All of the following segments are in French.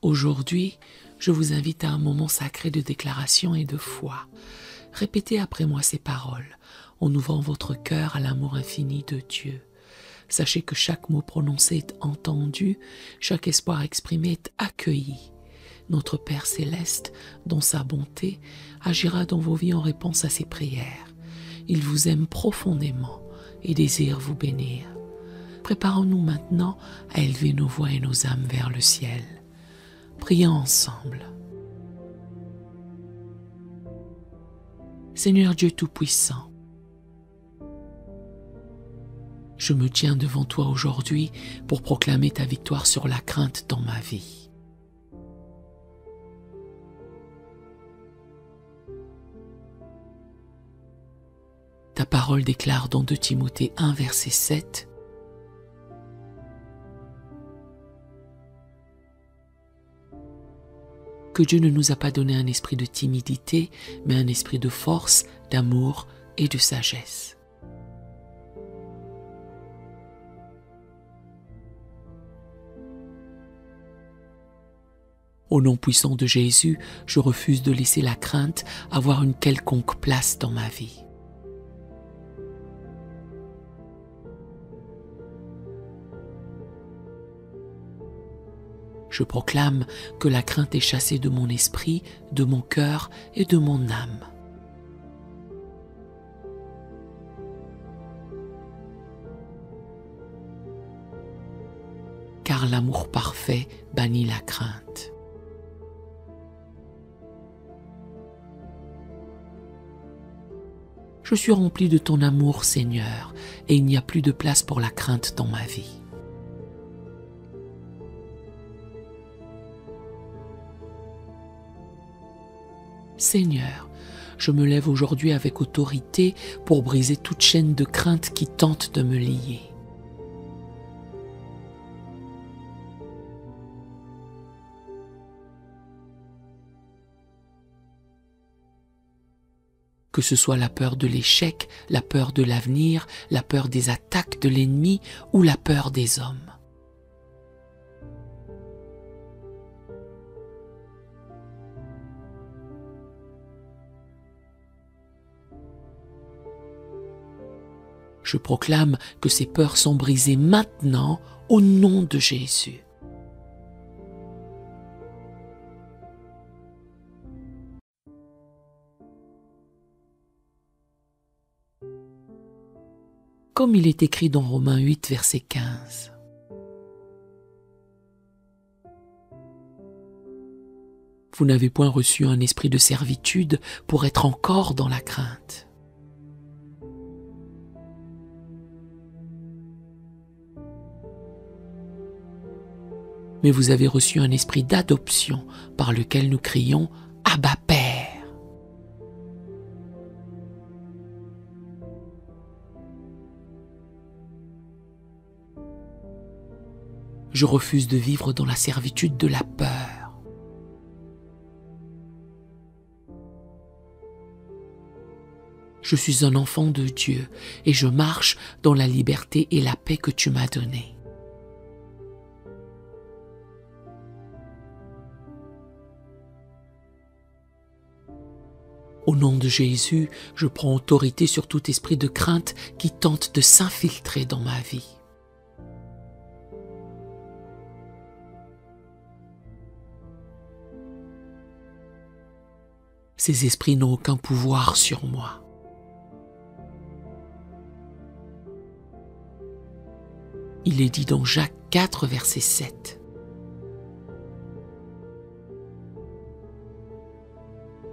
Aujourd'hui, je vous invite à un moment sacré de déclaration et de foi. Répétez après moi ces paroles, en ouvrant votre cœur à l'amour infini de Dieu. Sachez que chaque mot prononcé est entendu, chaque espoir exprimé est accueilli. Notre Père céleste, dans sa bonté, agira dans vos vies en réponse à ses prières. Il vous aime profondément et désire vous bénir. Préparons-nous maintenant à élever nos voix et nos âmes vers le ciel. Prions ensemble. Seigneur Dieu Tout-Puissant, je me tiens devant toi aujourd'hui pour proclamer ta victoire sur la crainte dans ma vie. Ta parole déclare dans 2 Timothée 1, verset 7, que Dieu ne nous a pas donné un esprit de timidité, mais un esprit de force, d'amour et de sagesse. Au nom puissant de Jésus, je refuse de laisser la crainte avoir une quelconque place dans ma vie. Je proclame que la crainte est chassée de mon esprit, de mon cœur et de mon âme. Car l'amour parfait bannit la crainte. Je suis rempli de ton amour, Seigneur, et il n'y a plus de place pour la crainte dans ma vie. Seigneur, je me lève aujourd'hui avec autorité pour briser toute chaîne de crainte qui tente de me lier. Que ce soit la peur de l'échec, la peur de l'avenir, la peur des attaques de l'ennemi ou la peur des hommes. Je proclame que ces peurs sont brisées maintenant au nom de Jésus. Comme il est écrit dans Romains 8, verset 15. Vous n'avez point reçu un esprit de servitude pour être encore dans la crainte. Mais vous avez reçu un esprit d'adoption par lequel nous crions « Abba Père ». Je refuse de vivre dans la servitude de la peur. Je suis un enfant de Dieu et je marche dans la liberté et la paix que tu m'as donnée. Au nom de Jésus, je prends autorité sur tout esprit de crainte qui tente de s'infiltrer dans ma vie. Ces esprits n'ont aucun pouvoir sur moi. Il est dit dans Jacques 4, verset 7.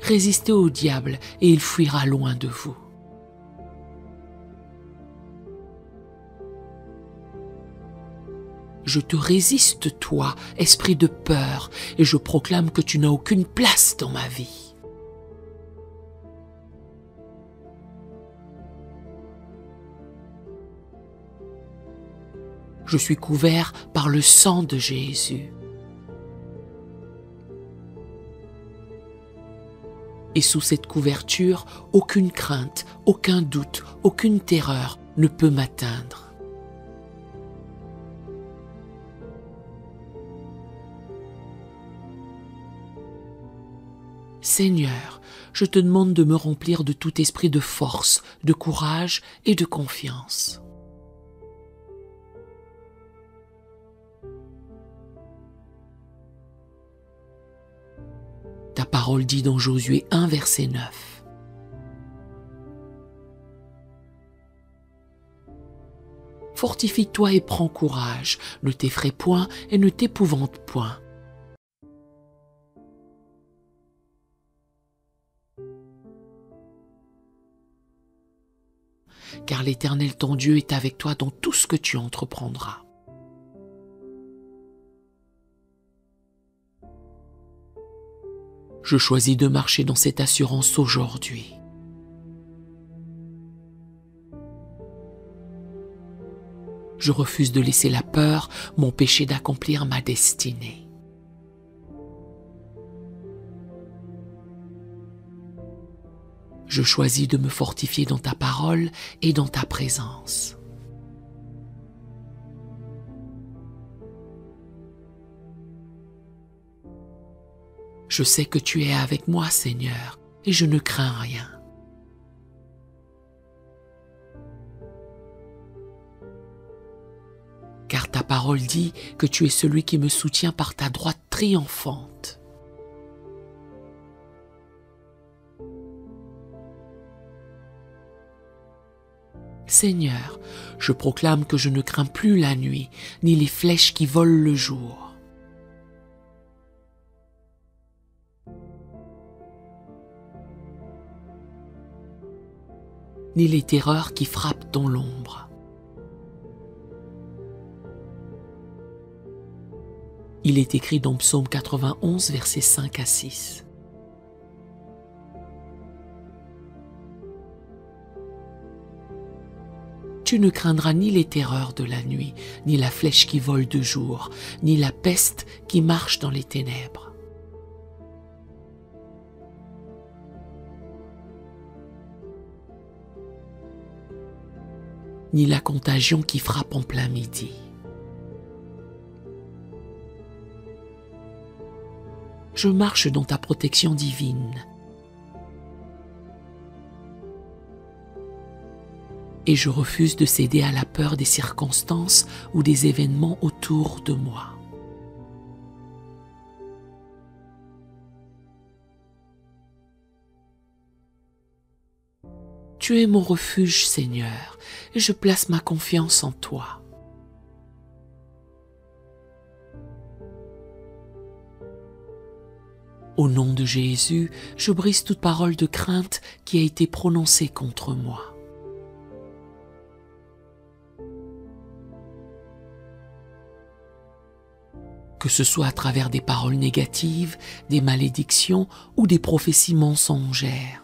Résistez au diable et il fuira loin de vous. Je te résiste, toi, esprit de peur, et je proclame que tu n'as aucune place dans ma vie. Je suis couvert par le sang de Jésus. Et sous cette couverture, aucune crainte, aucun doute, aucune terreur ne peut m'atteindre. Seigneur, je te demande de me remplir de tout esprit de force, de courage et de confiance. Ta parole dit dans Josué 1, verset 9. Fortifie-toi et prends courage, ne t'effraie point et ne t'épouvante point. Car l'Éternel ton Dieu est avec toi dans tout ce que tu entreprendras. Je choisis de marcher dans cette assurance aujourd'hui. Je refuse de laisser la peur m'empêcher d'accomplir ma destinée. Je choisis de me fortifier dans ta parole et dans ta présence. Je sais que tu es avec moi, Seigneur, et je ne crains rien. Car ta parole dit que tu es celui qui me soutient par ta droite triomphante. Seigneur, je proclame que je ne crains plus la nuit, ni les flèches qui volent le jour. Ni les terreurs qui frappent dans l'ombre. Il est écrit dans Psaume 91, versets 5 à 6. Tu ne craindras ni les terreurs de la nuit, ni la flèche qui vole de jour, ni la peste qui marche dans les ténèbres. Ni la contagion qui frappe en plein midi. Je marche dans ta protection divine. Et je refuse de céder à la peur des circonstances ou des événements autour de moi. Tu es mon refuge, Seigneur, et je place ma confiance en toi. Au nom de Jésus, je brise toute parole de crainte qui a été prononcée contre moi. Que ce soit à travers des paroles négatives, des malédictions ou des prophéties mensongères.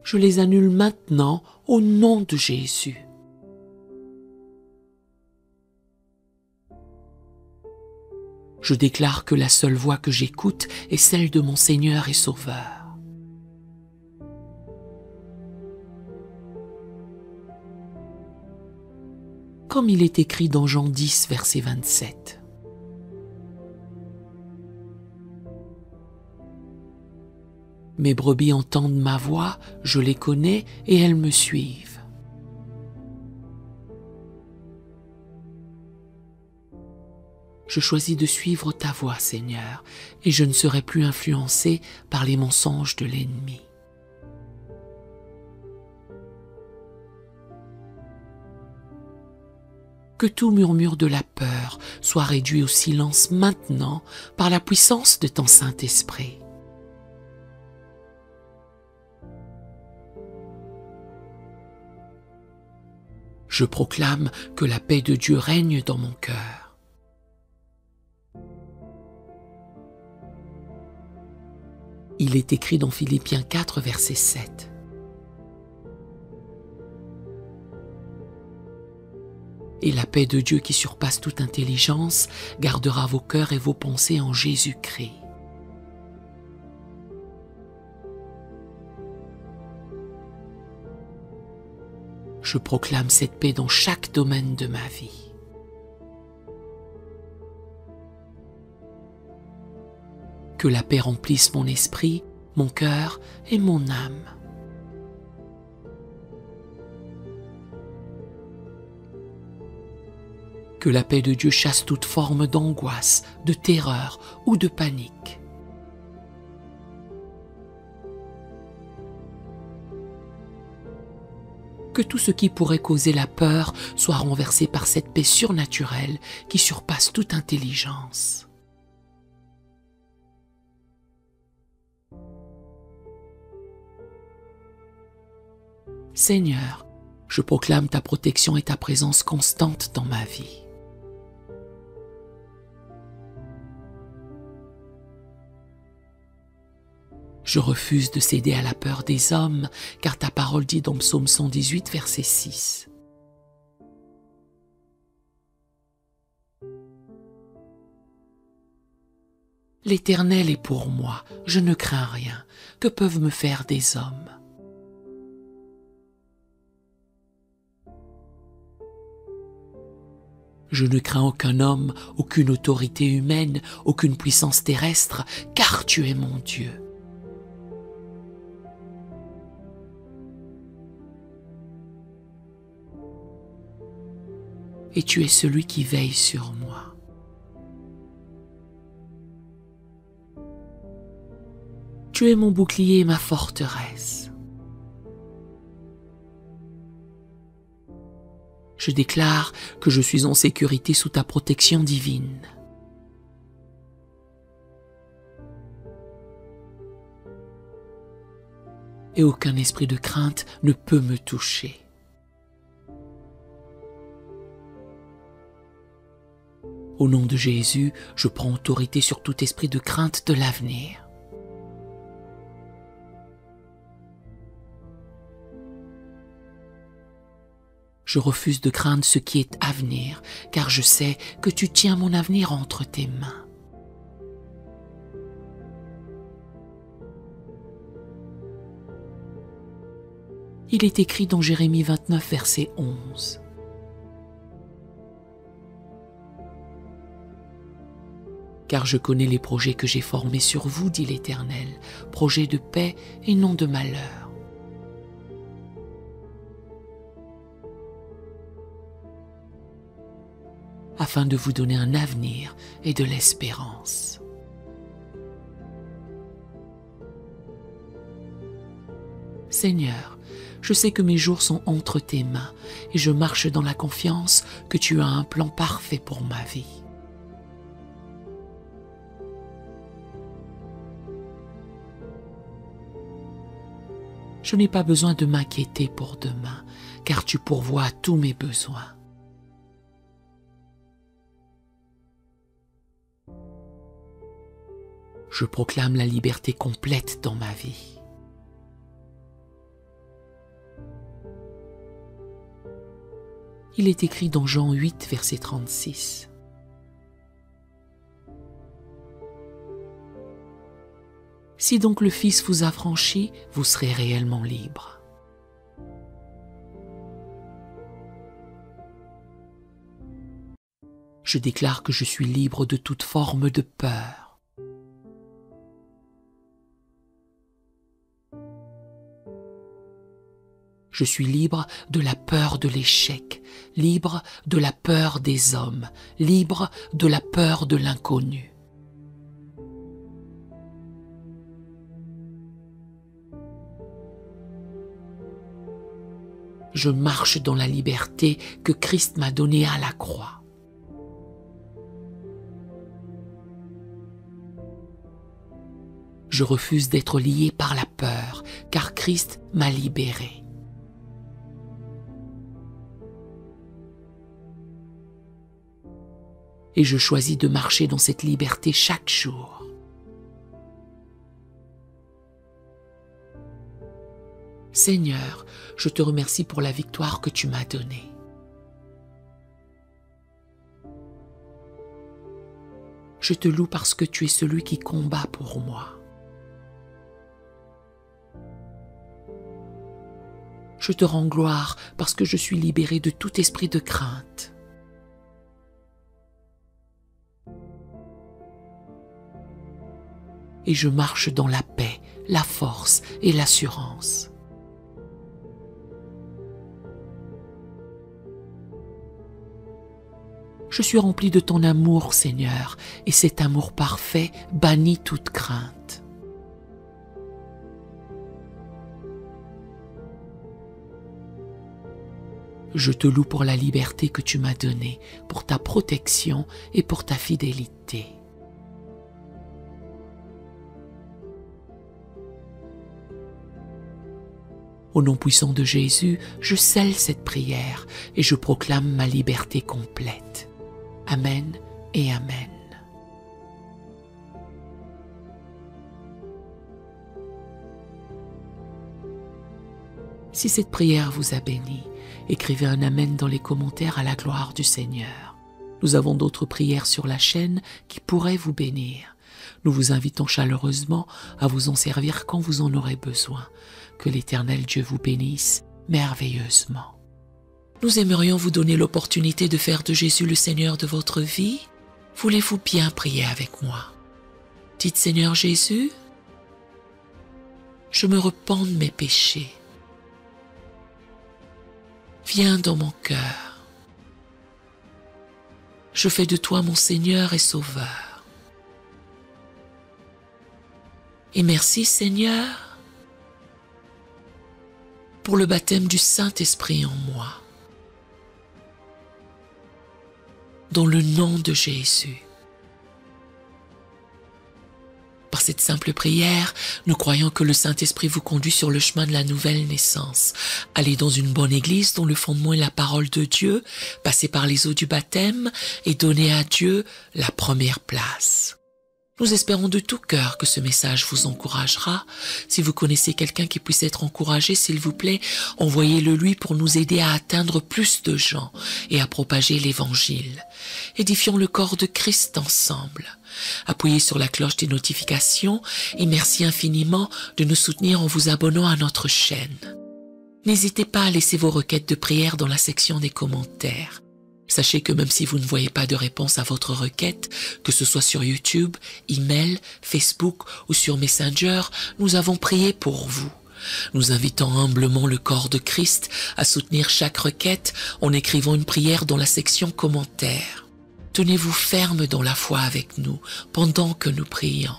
Je les annule maintenant au nom de Jésus. Je déclare que la seule voix que j'écoute est celle de mon Seigneur et Sauveur. Comme il est écrit dans Jean 10, verset 27. Mes brebis entendent ma voix, je les connais et elles me suivent. Je choisis de suivre ta voix, Seigneur, et je ne serai plus influencé par les mensonges de l'ennemi. Que tout murmure de la peur soit réduit au silence maintenant par la puissance de ton Saint-Esprit. Je proclame que la paix de Dieu règne dans mon cœur. Il est écrit dans Philippiens 4, verset 7. Et la paix de Dieu qui surpasse toute intelligence gardera vos cœurs et vos pensées en Jésus-Christ. Je proclame cette paix dans chaque domaine de ma vie. Que la paix remplisse mon esprit, mon cœur et mon âme. Que la paix de Dieu chasse toute forme d'angoisse, de terreur ou de panique. Que tout ce qui pourrait causer la peur soit renversé par cette paix surnaturelle qui surpasse toute intelligence. Seigneur, je proclame ta protection et ta présence constante dans ma vie. Je refuse de céder à la peur des hommes, car ta parole dit dans Psaume 118, verset 6. L'Éternel est pour moi, je ne crains rien. Que peuvent me faire des hommes? Je ne crains aucun homme, aucune autorité humaine, aucune puissance terrestre, car tu es mon Dieu. Et tu es celui qui veille sur moi. Tu es mon bouclier et ma forteresse. Je déclare que je suis en sécurité sous ta protection divine. Et aucun esprit de crainte ne peut me toucher. Au nom de Jésus, je prends autorité sur tout esprit de crainte de l'avenir. Je refuse de craindre ce qui est à venir, car je sais que tu tiens mon avenir entre tes mains. Il est écrit dans Jérémie 29, verset 11. Car je connais les projets que j'ai formés sur vous, dit l'Éternel, projets de paix et non de malheur. Afin de vous donner un avenir et de l'espérance. Seigneur, je sais que mes jours sont entre tes mains et je marche dans la confiance que tu as un plan parfait pour ma vie. Je n'ai pas besoin de m'inquiéter pour demain, car tu pourvois à tous mes besoins. Je proclame la liberté complète dans ma vie. Il est écrit dans Jean 8, verset 36. Si donc le Fils vous a franchi, vous serez réellement libre. Je déclare que je suis libre de toute forme de peur. Je suis libre de la peur de l'échec, libre de la peur des hommes, libre de la peur de l'inconnu. Je marche dans la liberté que Christ m'a donnée à la croix. Je refuse d'être lié par la peur, car Christ m'a libéré. Et je choisis de marcher dans cette liberté chaque jour. Seigneur, je te remercie pour la victoire que tu m'as donnée. Je te loue parce que tu es celui qui combat pour moi. Je te rends gloire parce que je suis libéré de tout esprit de crainte. et je marche dans la paix, la force et l'assurance. Je suis rempli de ton amour, Seigneur, et cet amour parfait bannit toute crainte. Je te loue pour la liberté que tu m'as donnée, pour ta protection et pour ta fidélité. Au nom puissant de Jésus, je scelle cette prière et je proclame ma liberté complète. Amen et Amen. Si cette prière vous a béni, écrivez un Amen dans les commentaires à la gloire du Seigneur. Nous avons d'autres prières sur la chaîne qui pourraient vous bénir. Nous vous invitons chaleureusement à vous en servir quand vous en aurez besoin. Que l'Éternel Dieu vous bénisse merveilleusement. Nous aimerions vous donner l'opportunité de faire de Jésus le Seigneur de votre vie. Voulez-vous bien prier avec moi? Dites Seigneur Jésus, je me repens de mes péchés. Viens dans mon cœur. Je fais de toi mon Seigneur et Sauveur. Et merci Seigneur pour le baptême du Saint-Esprit en moi. Dans le nom de Jésus. Par cette simple prière, nous croyons que le Saint-Esprit vous conduit sur le chemin de la nouvelle naissance. Allez dans une bonne église dont le fondement est la parole de Dieu, passez par les eaux du baptême et donnez à Dieu la première place. Nous espérons de tout cœur que ce message vous encouragera. Si vous connaissez quelqu'un qui puisse être encouragé, s'il vous plaît, envoyez-le lui pour nous aider à atteindre plus de gens et à propager l'Évangile. Édifions le corps de Christ ensemble. Appuyez sur la cloche des notifications et merci infiniment de nous soutenir en vous abonnant à notre chaîne. N'hésitez pas à laisser vos requêtes de prière dans la section des commentaires. Sachez que même si vous ne voyez pas de réponse à votre requête, que ce soit sur YouTube, email, Facebook ou sur Messenger, nous avons prié pour vous. Nous invitons humblement le corps de Christ à soutenir chaque requête en écrivant une prière dans la section commentaires. Tenez-vous ferme dans la foi avec nous pendant que nous prions.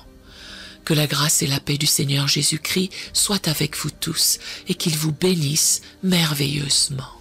Que la grâce et la paix du Seigneur Jésus-Christ soient avec vous tous et qu'il vous bénisse merveilleusement.